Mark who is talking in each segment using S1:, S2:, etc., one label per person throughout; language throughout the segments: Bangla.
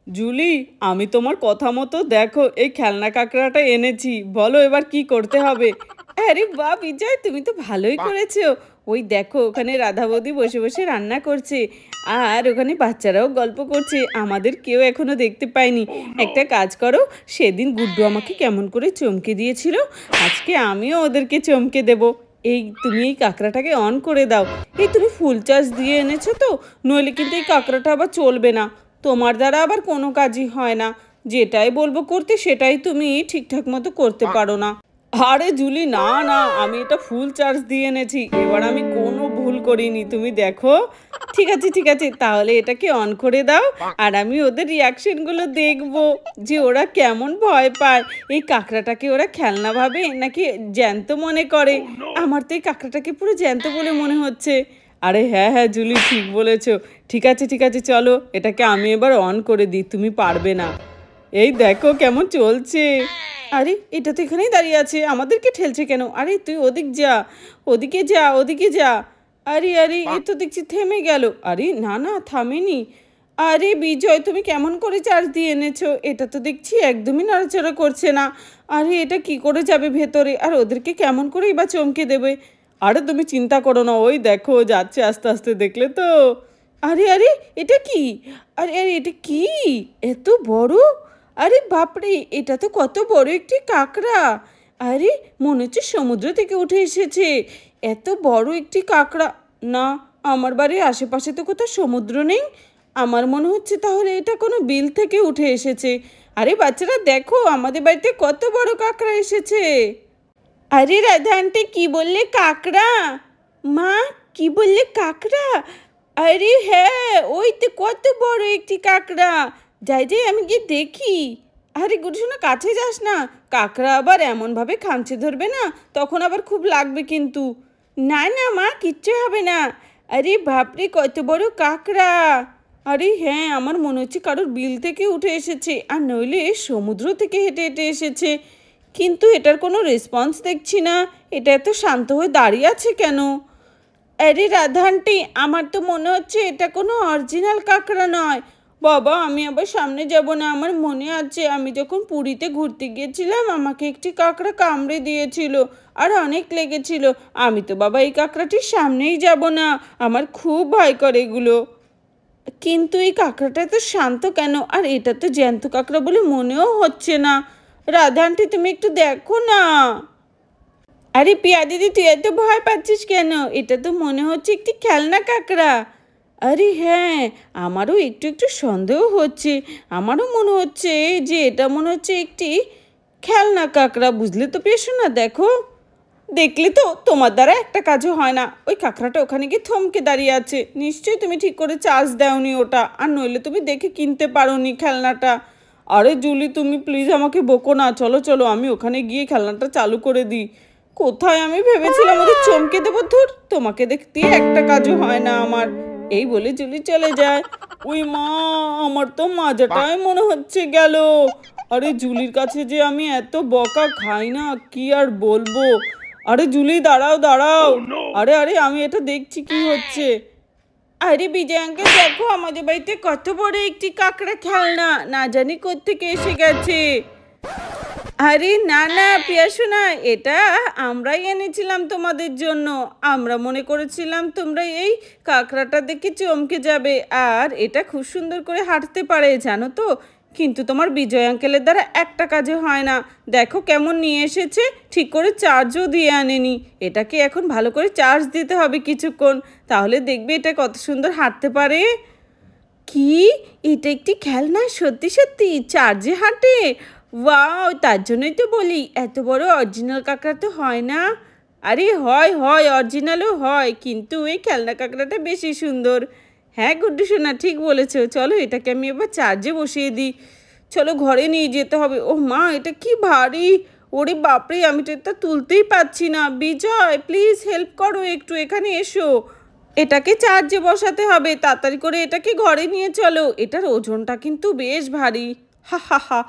S1: জুলি, আমি তোমার কথা মতো দেখো এই খেলনা কাঁকড়াটা এনেছি। বলো এবার কি করতে হবে? আরে বাহ বিজয়, তুমি তো ভালোই করেছো। ওই দেখো ওখানে রাধা বৌদি বসে বসে রান্না করছে, আর ওখানে বাচ্চারাও গল্প করছে। আমাদের কেউ এখনো দেখতে পায়নি। একটা কাজ করো, সেদিন গুড্ডু আমাকে কেমন করে চমকে দিয়েছিল, আজকে আমিও ওদেরকে চমকে দেব। তুমি এই কাঁকড়াটাকে অন করে দাও। তুমি ফুল চার্জ দিয়ে এনেছো তো? নইলে কিন্তু এই কাঁকড়াটা আবার চলবে না। তোমার দ্বারা আবার কোনো কাজই হয় না। যেটাই বলবো করতে সেটাই তুমি ঠিকঠাক মতো করতে পারো না। আরে জুলি, না না, আমি এটা ফুল চার্জ দিয়ে এনেছি। এবার আমি কোনো ভুল করিনি, তুমি দেখো। ঠিক আছে ঠিক আছে, তাহলে এটাকে অন করে দাও। আর আমি ওদের রিয়াকশনগুলো দেখবো, যে ওরা কেমন ভয় পায়। এই কাঁকড়াটাকে ওরা খেলনা ভাবে নাকি জ্যান্ত মনে করে। আমার তো এই কাঁকড়াটাকে পুরো জ্যান্ত বলে মনে হচ্ছে। আরে হ্যাঁ হ্যাঁ জুলি, ঠিক বলেছো। ঠিক আছে ঠিক আছে, চলো এটাকে আমি এবার অন করে দিই, তুমি পারবে না। এই দেখো কেমন চলছে। আরে এটা তো এখানেই দাঁড়িয়ে আছে, আমাদেরকে ঠেলছে কেন? আরে তুই ওদিক যা, ওদিকে যা, ওদিকে যা। আরে আরে, এ তো দেখছি থেমে গেল। আরে না না, থামেনি। আরে বিজয়, তুমি কেমন করে চার্জ দিয়ে এনেছো? এটা তো দেখছি একদমই নড়াচড়া করছে না। আরে এটা কি করে যাবে ভেতরে? আর ওদেরকে কেমন করেই বা চমকে দেবে? আরে তুমি চিন্তা করো না, ওই দেখো যাচ্ছে আস্তে আস্তে, দেখলে তো? আরে আরে, এটা কি? আরে আরে, এটা কি এত বড়? আরে বাপরে, এটা তো কত বড় একটি কাঁকড়া! আরে মনে হচ্ছে সমুদ্র থেকে উঠে এসেছে। এত বড় একটি কাঁকড়া! না, আমার বাড়ির আশেপাশে তো কোথাও সমুদ্র নেই। আমার মনে হচ্ছে তাহলে এটা কোনো বিল থেকে উঠে এসেছে। আরে বাচ্চারা দেখো, আমাদের বাড়িতে কত বড় কাঁকড়া এসেছে। আরে রাধা আন্টি, কি বললে? কাঁকড়া? মা, কি বললে? কাঁকড়া? আরে হ্যাঁ, ওই তো কত বড় একটি কাঁকড়া। যাই যাই, আমি গিয়ে দেখি। আরে গুরু শোনা, কাছে যাস না। কাঁকড়া আবার এমনভাবে খামচে ধরবে না, তখন আবার খুব লাগবে কিন্তু। না না মা, কিচ্ছু হবে না। আরে বাপরে, কত বড় কাঁকড়া! আরে হ্যাঁ, আমার মনে হচ্ছে কারোর বিল থেকে উঠে এসেছে, আর নইলে সমুদ্র থেকে হেঁটে হেঁটে এসেছে। কিন্তু এটার কোনো রেসপন্স দেখছি না। এটা এত শান্ত হয়ে দাঁড়িয়ে আছে কেন? আরে রাধা আন্টি, আমার তো মনে হচ্ছে এটা কোনো অরিজিনাল কাঁকড়া নয়। বাবা, আমি আবার সামনে যাব না। আমার মনে আছে আমি যখন পুরীতে ঘুরতে গিয়েছিলাম, আমাকে একটি কাঁকড়া কামড়ে দিয়েছিল, আর অনেক লেগেছিল। আমি তো বাবা এই কাঁকড়াটির সামনেই যাব না, আমার খুব ভয় করে এগুলো। কিন্তু এই কাঁকড়াটা তো শান্ত কেন? আর এটা তো জ্যান্ত কাঁকড়া বলে মনেও হচ্ছে না। রাধা আন্টি, তুমি একটু দেখো না। আরে পিয়া দিদি, তুই এত ভয় পাচ্ছিস কেন? এটা তো মনে হচ্ছে একটি খেলনা কাঁকড়া। আরে হ্যাঁ, আমারও একটু একটু সন্দেহ হচ্ছে। আমারও মনে হচ্ছে যে এটা মনে হচ্ছে একটি খেলনা কাঁকড়া। বুঝলে তো পেয়েছো না? দেখো, দেখলে তো তোমার দ্বারা একটা কাজও হয় না। ওই কাঁকড়াটা ওখানে গিয়ে থমকে দাঁড়িয়ে আছে। নিশ্চয়ই তুমি ঠিক করে চার্জ দাওনি ওটা, আর নইলে তুমি দেখে কিনতে পারোনি খেলনাটা। আরে জুলি, তুমি প্লিজ আমাকে বকো না। চলো চলো, আমি ওখানে গিয়ে খেলনাটা চালু করে দিই। কোথায় আমি ভেবেছিলাম ওদের চমকে দেবো, ধুর, তোমাকে দেখতে একটা কাজও হয় না আমার। এই বলে জুলি চলে যায়। ওই মা, আমার তো মাজাটাই মনে হচ্ছে গেল। আরে জুলির কাছে যে আমি এত বকা খাই না, কি আর বলবো। আরে জুলি, দাঁড়াও দাঁড়াও। আরে আরে, আমি এটা দেখছি কি হচ্ছে। আরে বিজয় আঙ্কেল, দেখো আমাদের বাড়িতে কত বড় একটি কাঁকড়া খেলনা, না জানি কোত্থেকে এসে গেছে। আরে না না পিয়া শোনা, এটা আমরাই এনেছিলাম তোমাদের জন্য। আমরা মনে করেছিলাম তোমরা এই কাঁকড়াটা দেখে চমকে যাবে, আর এটা খুব সুন্দর করে হাঁটতে পারে জানো তো। কিন্তু তোমার বিজয় আঙ্কেলের দ্বারা একটা কাজে হয় না। দেখো কেমন নিয়ে এসেছে, ঠিক করে চার্জও দিয়ে আনেনি। এটাকে এখন ভালো করে চার্জ দিতে হবে কিছুক্ষণ, তাহলে দেখবে এটা কত সুন্দর হাঁটতে পারে। কি, এটা একটি খেলনা? সত্যি সত্যি চার্জে হাঁটে? ওয়াও, তার জন্যই তো বলি এত বড় অরিজিনাল কাঁকড়া তো হয় না। আরে হয় হয়, অরিজিনালও হয়, কিন্তু এই খেলনা কাঁকড়াটা বেশি সুন্দর। হ্যাঁ গুড্ডু সোনা, ঠিক বলেছো। চলো এটাকে আমি এবার চার্জে বসিয়ে দিই। চলো ঘরে নিয়ে যেতে হবে। ও মা, এটা কি ভারী! ওরে বাপরে, আমি তো এটা তুলতেই পারছি না। বিজয় প্লিজ হেল্প করো একটু, এখানে এসো। এটাকে চার্জে বসাতে হবে, তাড়াতাড়ি করে এটাকে ঘরে নিয়ে চলো। এটার ওজনটা কিন্তু বেশ ভারী। হা হা হা,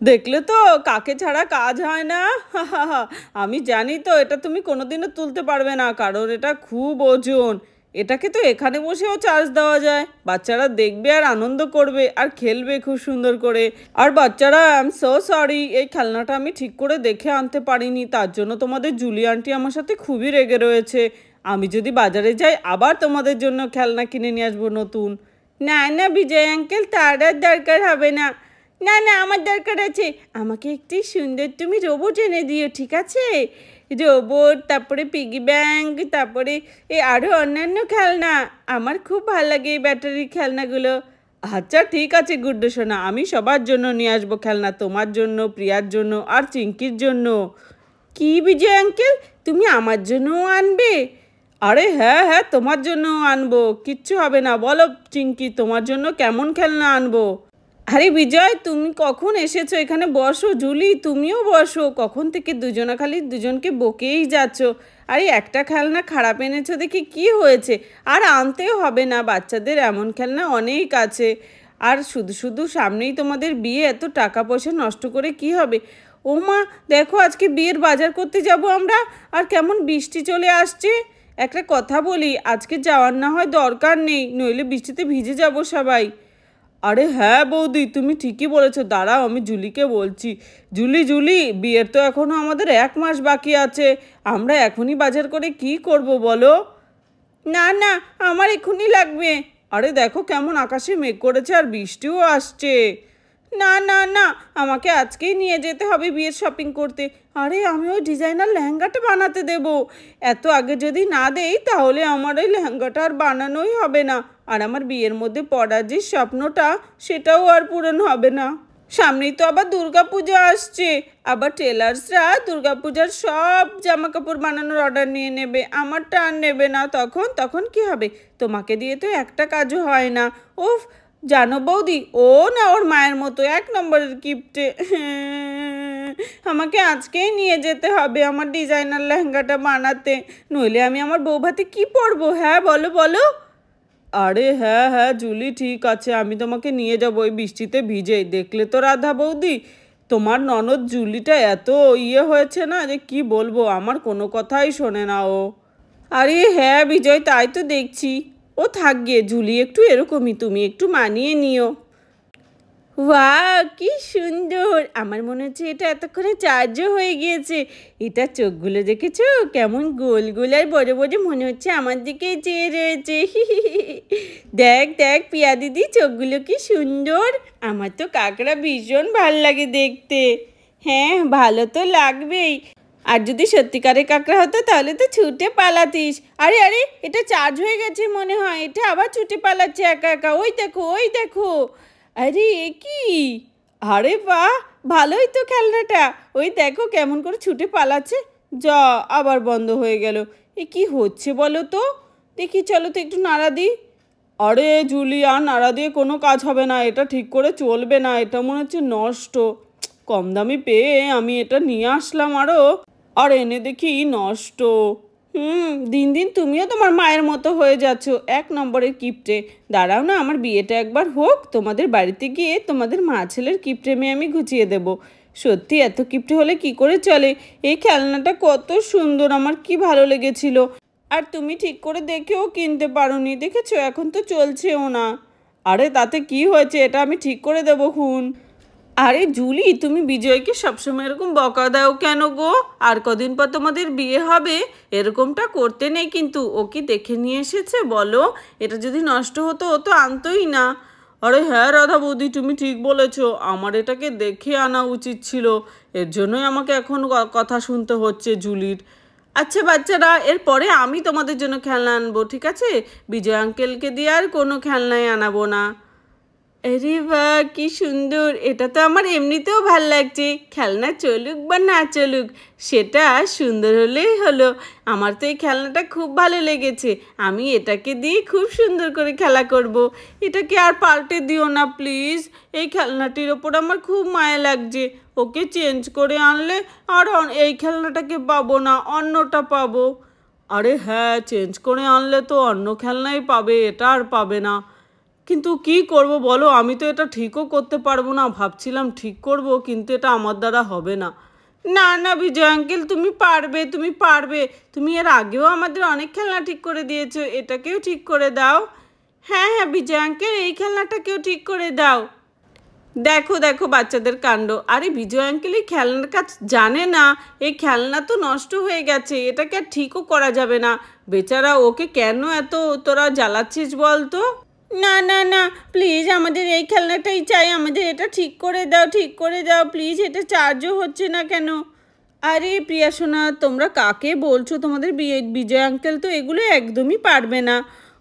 S1: দেখলে তো কাকে ছাড়া কাজ হয় না। হা হা হা, আমি জানি তো এটা তুমি কোনোদিনও তুলতে পারবে না, কারণ এটা খুব ওজন। এটাকে তো এখানে বসেও চার্জ দেওয়া যায়, বাচ্চারা দেখবে আর আনন্দ করবে আর খেলবে খুব সুন্দর করে। আর বাচ্চারা, আই এম সো সরি, এই খেলনাটা আমি ঠিক করে দেখে আনতে পারিনি, তার জন্য তোমাদের জুলি আন্টি আমার সাথে খুবই রেগে রয়েছে। আমি যদি বাজারে যাই আবার তোমাদের জন্য খেলনা কিনে নিয়ে আসবো নতুন। না না বিজয় আঙ্কেল, তার আর দরকার হবে না। না না, আমার দরকার আছে। আমাকে একটি সুন্দর তুমি রোবট এনে দিও, ঠিক আছে? রোবট, তারপরে পিগি ব্যাংক, তারপরে আরও অন্যান্য খেলনা। আমার খুব ভালো লাগে এই ব্যাটারির খেলনাগুলো। আচ্ছা ঠিক আছে গুড্ডু সোনা, আমি সবার জন্য নিয়ে আসবো খেলনা, তোমার জন্য, প্রিয়ার জন্য আর চিঙ্কির জন্য। কি বিজয় আঙ্কেল, তুমি আমার জন্যও আনবে? আরে হ্যাঁ হ্যাঁ, তোমার জন্যও আনবো, কিচ্ছু হবে না। বলো চিঙ্কি, তোমার জন্য কেমন খেলনা আনবো? আরে বিজয়, তুমি কখন এসেছো? এখানে বসো। জুলি, তুমিও বসো। কখন থেকে দুজনা খালি দুজনকে বকেই যাচ্ছ। আরে একটা খেলনা খারাপ এনেছো দেখি কি হয়েছে? আর আনতেও হবে না, বাচ্চাদের এমন খেলনা অনেক আছে। আর শুধু শুধু সামনেই তোমাদের বিয়ে, এত টাকা পয়সা নষ্ট করে কি হবে? ও মা, দেখো আজকে বিয়ের বাজার করতে যাব আমরা, আর কেমন বৃষ্টি চলে আসছে। একটা কথা বলি, আজকে যাওয়ার না হয় দরকার নেই, নইলে বৃষ্টিতে ভিজে যাব সবাই। আরে হ্যাঁ বৌদি, তুমি ঠিকই বলেছো, দাঁড়াও আমি জুলিকে বলছি। জুলি জুলি, বিয়ের তো এখনও আমাদের 1 মাস বাকি আছে, আমরা এখনই বাজার করে কি করব বলো? না না, আমার এখনই লাগবে। আরে দেখো কেমন আকাশে মেঘ করেছে আর বৃষ্টিও আসছে। না না না, আমাকে আজকেই নিয়ে যেতে হবে বিয়ের শপিং করতে। আরে আমি ওই ডিজাইনার লেহেঙ্গাটা বানাতে দেব। এত আগে যদি না দেই তাহলে আমার ওই লেহেঙ্গাটা আর বানানোই হবে না, আর আমার বিয়ের মধ্যে পড়ার যে স্বপ্নটা সেটাও আর পূরণ হবে না। সামনেই তো আবার দুর্গাপূজা আসছে, আবার টেলার্সরা দুর্গাপূজার সব জামা কাপড় বানানোর অর্ডার নিয়ে নেবে, আমারটা আর নেবে না। তখন তখন কি হবে? তোমাকে দিয়ে তো একটা কাজও হয় না। উফ, জানো বৌদি, ও না ওর মায়ের মতো 1 নম্বরের কিপ্টে। আমাকে আজকেই নিয়ে যেতে হবে আমার ডিজাইনার লেহেঙ্গাটা বানাতে, নইলে আমি আমার বৌভাতে কি পরবো? হ্যাঁ বলো বলো। আরে হ্যাঁ হ্যাঁ জুলি, ঠিক আছে, আমি তোমাকে নিয়ে যাবো ওই বৃষ্টিতে ভিজেই। দেখলে তো রাধা বৌদি, তোমার ননদ জুলিটা এত হয়েছে না যে কি বলবো, আমার কোনো কথাই শোনে না ও। আরে হ্যাঁ বিজয়, তাই তো দেখছি। ও থাক গিয়ে, জুলি একটু এরকমই, তুমি একটু মানিয়ে নিও। ওয়াও, কি সুন্দর! আমার মনে হচ্ছে এটা এতক্ষণে চার্জও হয়ে গিয়েছে। এটা চোখগুলো দেখেছো কেমন গোল গোল আর বড় বড়, মনে হচ্ছে আমার দিকে চেয়ে রয়েছে। দেখ দেখ পিয়া দিদি, চোখগুলো কি সুন্দর! আমার তো কাকড়া ভীষণ ভাল লাগে দেখতে। হ্যাঁ, ভালো তো লাগবেই। আর যদি সত্যিকারের কাকড়া হতো তাহলে তো ছুটে পালাতিস। আরে আরে, এটা চার্জ হয়ে গেছে মনে হয়, এটা আবার ছুটে পালাচ্ছে একা একা। ওই দেখো ওই দেখো। আরে এ কি! আরে বাহ, ভালোই তো খেলনাটা। ওই দেখো কেমন করে ছুটে পালাচ্ছে। যা, আবার বন্ধ হয়ে গেল। এ কি হচ্ছে বলো তো? দেখি, চলো তো একটু নাড়া দিই। আরে জুলি, আর নাড়া দিয়ে কোনো কাজ হবে না, এটা ঠিক করে চলবে না, এটা মনে হচ্ছে নষ্ট। কম দামি পেয়ে আমি এটা নিয়ে আসলাম আরও, আর এনে দেখি নষ্ট। দিন দিন তুমিও তোমার মায়ের মতো হয়ে যাচ্ছ, 1 নম্বরের কিপ্টে। দাঁড়াও না, আমার বিয়েটা একবার হোক, তোমাদের বাড়িতে গিয়ে তোমাদের মা ছেলের কিপ্টে মেয়ে আমি গুছিয়ে দেব। সত্যি এত কিপ্টে হলে কি করে চলে? এই খেলনাটা কত সুন্দর, আমার কি ভালো লেগেছিল। আর তুমি ঠিক করে দেখেও কিনতে পারোনি, দেখেছো? এখন তো চলছেও না। আরে তাতে কি হয়েছে, এটা আমি ঠিক করে দেবো খুন। আরে জুলি, তুমি বিজয়কে সবসময় এরকম বকা দাও কেন গো? আর কদিন পর তোমাদের বিয়ে হবে, এরকমটা করতে নেই কিন্তু। ও কি দেখে নিয়ে এসেছে বলো? এটা যদি নষ্ট হতো ও তো আনতোই না। আরে হ্যাঁ রাধা বৌদি, তুমি ঠিক বলেছ, আমার এটাকে দেখে আনা উচিত ছিল। এর জন্যই আমাকে এখন কথা শুনতে হচ্ছে জুলির। আচ্ছা বাচ্চারা, এরপরে আমি তোমাদের জন্য খেলনা আনবো, ঠিক আছে? বিজয় আঙ্কেলকে দিয়ে আর কোনো খেলনাই আনাবো না। আরে বাহ, কি সুন্দর! এটা তো আমার এমনিতেও ভাল লাগছে। খেলনা চলুক বা না চলুক, সেটা সুন্দর হলেই হলো। আমার তো এই খেলনাটা খুব ভালো লেগেছে, আমি এটাকে দিয়ে খুব সুন্দর করে খেলা করব। এটাকে আর পাল্টে দিও না প্লিজ। এই খেলনাটির ওপর আমার খুব মায়া লাগছে। ওকে চেঞ্জ করে আনলে আর এই খেলনাটাকে পাবো না, অন্যটা পাবো। আরে হ্যাঁ, চেঞ্জ করে আনলে তো অন্য খেলনাই পাবে, এটা আর পাবে না। কিন্তু কি করব বলো, আমি তো এটা ঠিকও করতে পারবো না। ভাবছিলাম ঠিক করব, কিন্তু এটা আমার দ্বারা হবে না। না না বিজয় আঙ্কেল, তুমি পারবে, তুমি পারবে। তুমি এর আগেও আমাদের অনেক খেলনা ঠিক করে দিয়েছো, এটাকেও ঠিক করে দাও। হ্যাঁ হ্যাঁ বিজয় আঙ্কেল, এই খেলনাটাকেও ঠিক করে দাও। দেখো দেখো বাচ্চাদের কাণ্ড। আরে বিজয় আঙ্কেল এই খেলনার কাজ জানে না। এই খেলনা তো নষ্ট হয়ে গেছে, এটাকে আর ঠিকও করা যাবে না। বেচারা, ওকে কেন এত তোরা জ্বালাচ্ছিস বল তো? না না না, প্লিজ আমাদের এই খেলনাটাই চাই, আমাদের এটা ঠিক করে দাও, ঠিক করে দাও প্লিজ। এটা চার্জও হচ্ছে না কেন? আরে প্রিয়া সোনা, তোমরা কাকে বলছো? তোমাদের বিজয় আঙ্কেল তো এগুলো একদমই পারবে না,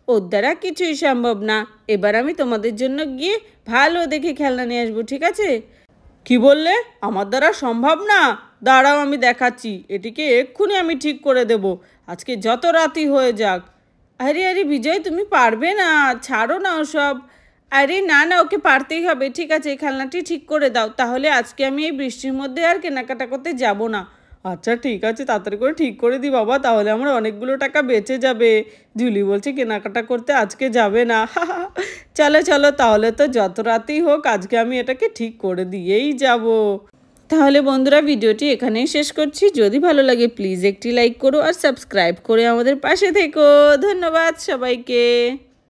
S1: ওর দ্বারা কিছুই সম্ভব না। এবার আমি তোমাদের জন্য গিয়ে ভালো দেখে খেলনা নিয়ে আসবো, ঠিক আছে? কি বললে? আমার দ্বারা সম্ভব না? দাঁড়াও, আমি দেখাচ্ছি। এটিকে এক্ষুনি আমি ঠিক করে দেব, আজকে যত রাতই হয়ে যাক। আরে আরে বিজয়, তুমি পারবে না, ছাড়ো না ওসব। আরে না না, ওকে পারতেই হবে। ঠিক আছে, এই খেলনাটি ঠিক করে দাও, তাহলে আজকে আমি এই বৃষ্টির মধ্যে আর কেনাকাটা করতে যাব না। আচ্ছা ঠিক আছে, তাড়াতাড়ি করে ঠিক করে দিই বাবা, তাহলে আমার অনেকগুলো টাকা বেঁচে যাবে। জুলি বলছে কেনাকাটা করতে আজকে যাবে না। চলো চলো, তাহলে তো যত রাতেই হোক আজকে আমি এটাকে ঠিক করে দিয়েই যাব। তাহলে বন্ধুরা, ভিডিওটি এখানেই শেষ করছি। যদি ভালো লাগে প্লিজ একটি লাইক করো আর সাবস্ক্রাইব করে আমাদের পাশে থেকো। ধন্যবাদ সবাইকে।